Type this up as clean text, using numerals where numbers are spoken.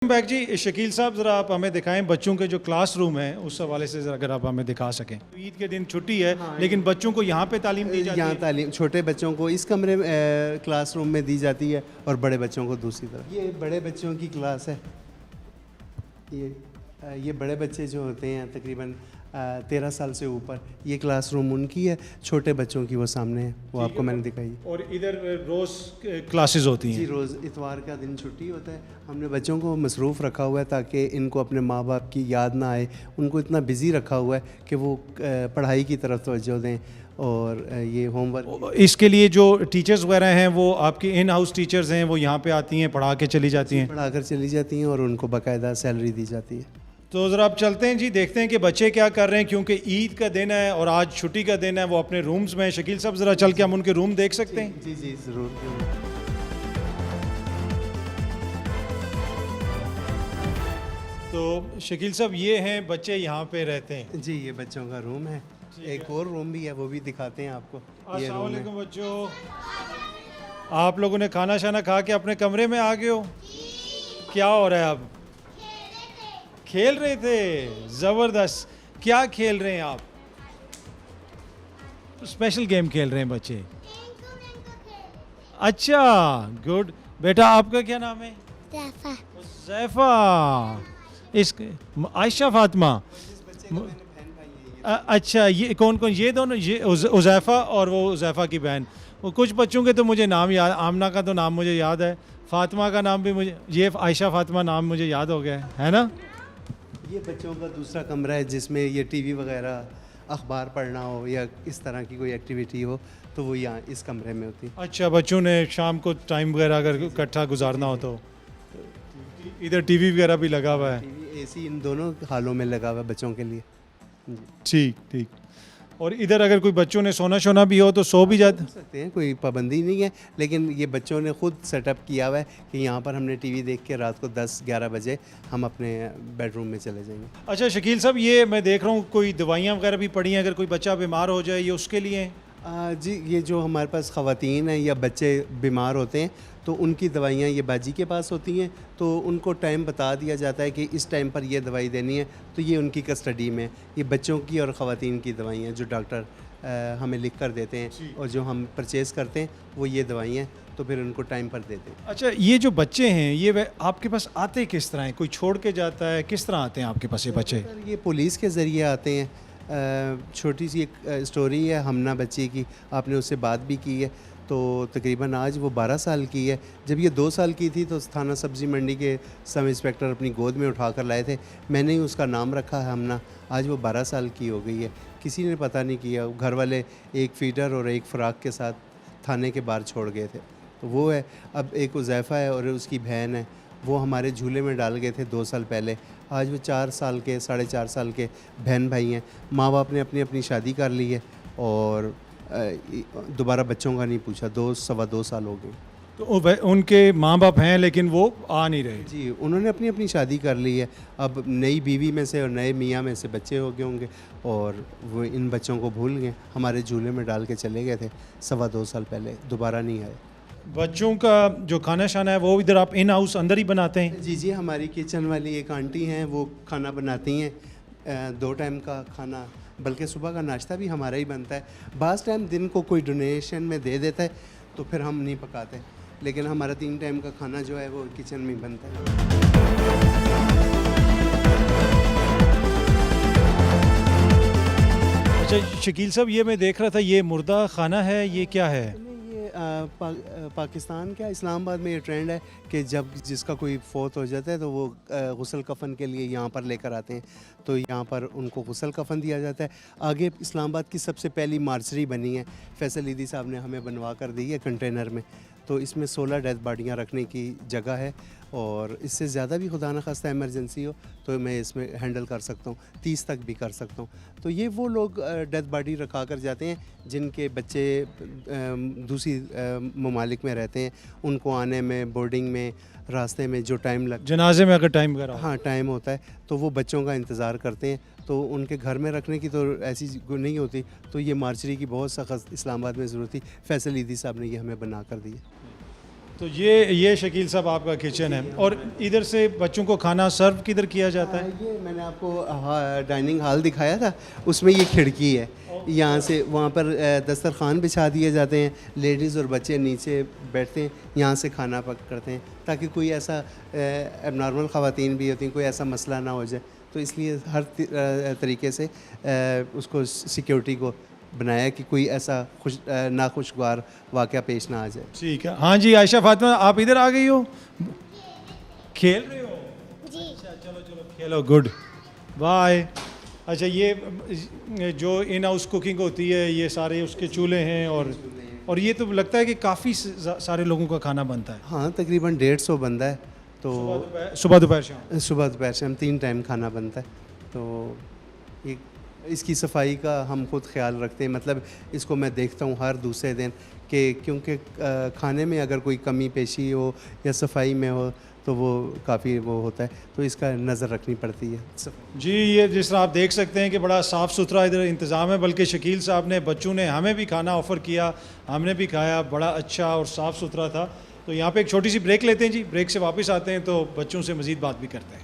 Back जी, शकील साहब ज़रा आप हमें दिखाएं बच्चों के जो क्लासरूम है उस हवाले से ज़रा अगर आप हमें दिखा सकें। ईद के दिन छुट्टी है, लेकिन बच्चों को यहाँ पे तालीम दी जाती यहाँ है। तालीम छोटे बच्चों को इस कमरे में क्लासरूम में दी जाती है और बड़े बच्चों को दूसरी तरफ। ये बड़े बच्चों की क्लास है। ये बड़े बच्चे जो होते हैं तकरीबन 13 साल से ऊपर, ये क्लासरूम उनकी है। छोटे बच्चों की वो सामने है, वो आपको मैंने दिखाई। और इधर रोज़ क्लासेस होती जी, हैं। रोज़ इतवार का दिन छुट्टी होता है। हमने बच्चों को मसरूफ़ रखा हुआ है ताकि इनको अपने माँ बाप की याद ना आए। उनको इतना बिज़ी रखा हुआ है कि वो पढ़ाई की तरफ तवज्जो दें और ये होमवर्क। इसके लिए जो टीचर्स वगैरह हैं वो आपकी इन हाउस टीचर्स हैं, वो यहाँ पे आती हैं, पढ़ा के चली जाती हैं। पढ़ा कर चली जाती हैं और उनको बाकायदा सैलरी दी जाती है। तो ज़रा आप चलते हैं जी, देखते हैं कि बच्चे क्या कर रहे हैं, क्योंकि ईद का दिन है और आज छुट्टी का दिन है। वो अपने रूम्स में हैं। शकील साहब ज़रा चल के हम उनके रूम देख सकते हैं। जी जी ज़रूर। तो शकील साहब ये हैं बच्चे यहाँ पे रहते हैं। जी, ये बच्चों का रूम है। एक और रूम भी है, वो भी दिखाते हैं आपको। ये अस्सलाम रूम है। वालेकुम बच्चों, आप लोगों ने खाना शाना खा के अपने कमरे में आ गए हो? क्या हो रहा है अब? खेल रहे थे, ज़बरदस्त। क्या खेल रहे हैं आप? स्पेशल गेम खेल रहे हैं बच्चे। अच्छा, गुड। बेटा आपका क्या नाम है? ज़ैफ़ा। ज़ैफ़ा। इस आयशा फातिमा। अच्छा, ये कौन कौन? ये दोनों, ये उज़ैफ़ा और वो उज़ैफ़ा की बहन। वो कुछ बच्चों के तो मुझे नाम याद, आमना का तो नाम मुझे याद है, फातिमा का नाम भी मुझे, ये आयशा फातिमा नाम मुझे याद हो गया है ना? ये बच्चों का दूसरा कमरा है जिसमें ये टीवी वगैरह, अखबार पढ़ना हो या इस तरह की कोई एक्टिविटी हो तो वो यहाँ इस कमरे में होती है। अच्छा, बच्चों ने शाम को टाइम वगैरह अगर इकट्ठा गुजारना हो तो इधर टीवी वगैरह भी लगा हुआ है। टीवी, एसी इन दोनों हालों में लगा हुआ है बच्चों के लिए। जी। ठीक ठीक। और इधर अगर कोई बच्चों ने सोना शोना भी हो तो सो भी जाते? सकते हैं, कोई पाबंदी नहीं है, लेकिन ये बच्चों ने खुद सेटअप किया हुआ है कि यहाँ पर हमने टीवी देख के रात को 10-11 बजे हम अपने बेडरूम में चले जाएंगे। अच्छा शकील साहब, ये मैं देख रहा हूँ कोई दवाइयाँ वगैरह भी पड़ी हैं, अगर कोई बच्चा बीमार हो जाए ये उसके लिए हैं? जी, ये जो हमारे पास ख़वातीन हैं या बच्चे बीमार होते हैं तो उनकी दवाइयाँ ये बाजी के पास होती हैं, तो उनको टाइम बता दिया जाता है कि इस टाइम पर ये दवाई देनी है, तो ये उनकी कस्टडी में। ये बच्चों की और ख़वातीन की दवाइयाँ जो डॉक्टर हमें लिख कर देते हैं और जो हम परचेज़ करते हैं वो ये दवाइयाँ, तो फिर उनको टाइम पर देते हैं। अच्छा, ये जो बच्चे हैं ये आपके पास आते किस तरह हैं? कोई छोड़ के जाता है? किस तरह आते हैं आपके पास ये बच्चे? सर, ये पुलिस के ज़रिए आते हैं। छोटी सी एक स्टोरी है हमना बच्ची की, आपने उससे बात भी की है। तो तकरीबन आज वो 12 साल की है। जब ये 2 साल की थी तो थाना सब्ज़ी मंडी के सब इंस्पेक्टर अपनी गोद में उठा कर लाए थे। मैंने ही उसका नाम रखा है हमना। आज वो 12 साल की हो गई है। किसी ने पता नहीं किया। घर वाले एक फ़ीडर और एक फ़्राक के साथ थाने के बाहर छोड़ गए थे। तो वो है। अब एक उज़ैफ़ा है और उसकी बहन है, वो हमारे झूले में डाल गए थे 2 साल पहले। आज वो 4 साल के, 4.5 साल के बहन भाई हैं। माँ बाप ने अपनी अपनी शादी कर ली है और दोबारा बच्चों का नहीं पूछा। 2-2.25 साल हो गए। तो उनके माँ बाप हैं लेकिन वो आ नहीं रहे? जी, उन्होंने अपनी अपनी शादी कर ली है। अब नई बीवी में से और नए मियाँ में से बच्चे हो गए होंगे और वो इन बच्चों को भूल गए। हमारे झूले में डाल के चले गए थे 2.25 साल पहले, दोबारा नहीं आए। बच्चों का जो खाना शाना है वो इधर आप इन हाउस अंदर ही बनाते हैं? जी जी, हमारी किचन वाली एक आंटी हैं, वो खाना बनाती हैं। 2 टाइम का खाना, बल्कि सुबह का नाश्ता भी हमारा ही बनता है। बाज़ टाइम दिन को कोई डोनेशन में दे देता है तो फिर हम नहीं पकाते, लेकिन हमारा 3 टाइम का खाना जो है वो किचन में ही बनता है। अच्छा शकील साहब, ये मैं देख रहा था ये मुर्दा खाना है, ये क्या है? ये पाकिस्तान क्या इस्लामाबाद में ये ट्रेंड है कि जब जिसका कोई फ़ौत हो जाता है तो वो गुस्ल कफ़न के लिए यहाँ पर लेकर आते हैं, तो यहाँ पर उनको गुस्ल कफ़न दिया जाता है। आगे इस्लामाबाद की सबसे पहली मार्चरी बनी है, फैसल ईदी साहब ने हमें बनवा कर दी है कंटेनर में। तो इसमें 16 डेथ बॉडियाँ रखने की जगह है और इससे ज़्यादा भी खुदा न खास्ता इमरजेंसी हो तो मैं इसमें हैंडल कर सकता हूँ, 30 तक भी कर सकता हूँ। तो ये वो लोग डेथ बॉडी रखा कर जाते हैं जिनके बच्चे दूसरी ममालिक में रहते हैं, उनको आने में, बोर्डिंग में, रास्ते में जो टाइम जनाजे में अगर टाइम वगैरह हो। हाँ टाइम होता है तो वो बच्चों का इंतज़ार करते हैं। तो उनके घर में रखने की तो ऐसी नहीं होती, तो ये मार्चरी की बहुत सख्त इस्लामाबाद में ज़रूरत थी। फैसल ईदी साहब ने ये हमें बना कर दी है। तो ये शकील साहब आपका किचन है, और इधर से बच्चों को खाना सर्व किधर किया जाता है? ये मैंने आपको डाइनिंग हॉल दिखाया था, उसमें ये खिड़की है, यहाँ से वहाँ पर दस्तरखान बिछा दिए जाते हैं, लेडीज़ और बच्चे नीचे बैठते हैं, यहाँ से खाना पक करते हैं, ताकि कोई ऐसा एबनॉर्मल ख़वातीन भी होती हैं, कोई ऐसा मसला ना हो जाए, तो इसलिए हर तरीके से उसको सिक्योरिटी को बनाया कि कोई ऐसा नाखुशगवार वाक़या पेश ना आ जाए। ठीक है। हाँ जी आयशा फातिमा, आप इधर आ गई हो, खेल रहे हो? जी अच्छा चलो चलो खेलो, गुड बाय। अच्छा ये जो इन हाउस कुकिंग होती है, ये सारे उसके चूल्हे हैं, और ये तो लगता है कि काफ़ी सारे लोगों का खाना बनता है। हाँ, तकरीबन 150 बंदा है, तो सुबह दोपहर शाम? सुबह दोपहर शाम 3 टाइम खाना बनता है। तो ये इसकी सफाई का हम खुद ख्याल रखते हैं, मतलब इसको मैं देखता हूँ हर दूसरे दिन कि क्योंकि खाने में अगर कोई कमी पेशी हो या सफाई में हो तो वो काफ़ी वो होता है, तो इसका नज़र रखनी पड़ती है। जी ये जिस तरह आप देख सकते हैं कि बड़ा साफ़ सुथरा इधर इंतज़ाम है, बल्कि शकील साहब ने, बच्चों ने हमें भी खाना ऑफ़र किया, हमने भी खाया, बड़ा अच्छा और साफ़ सुथरा था। तो यहाँ पे एक छोटी सी ब्रेक लेते हैं जी, ब्रेक से वापस आते हैं तो बच्चों से मज़ीद बात भी करते हैं।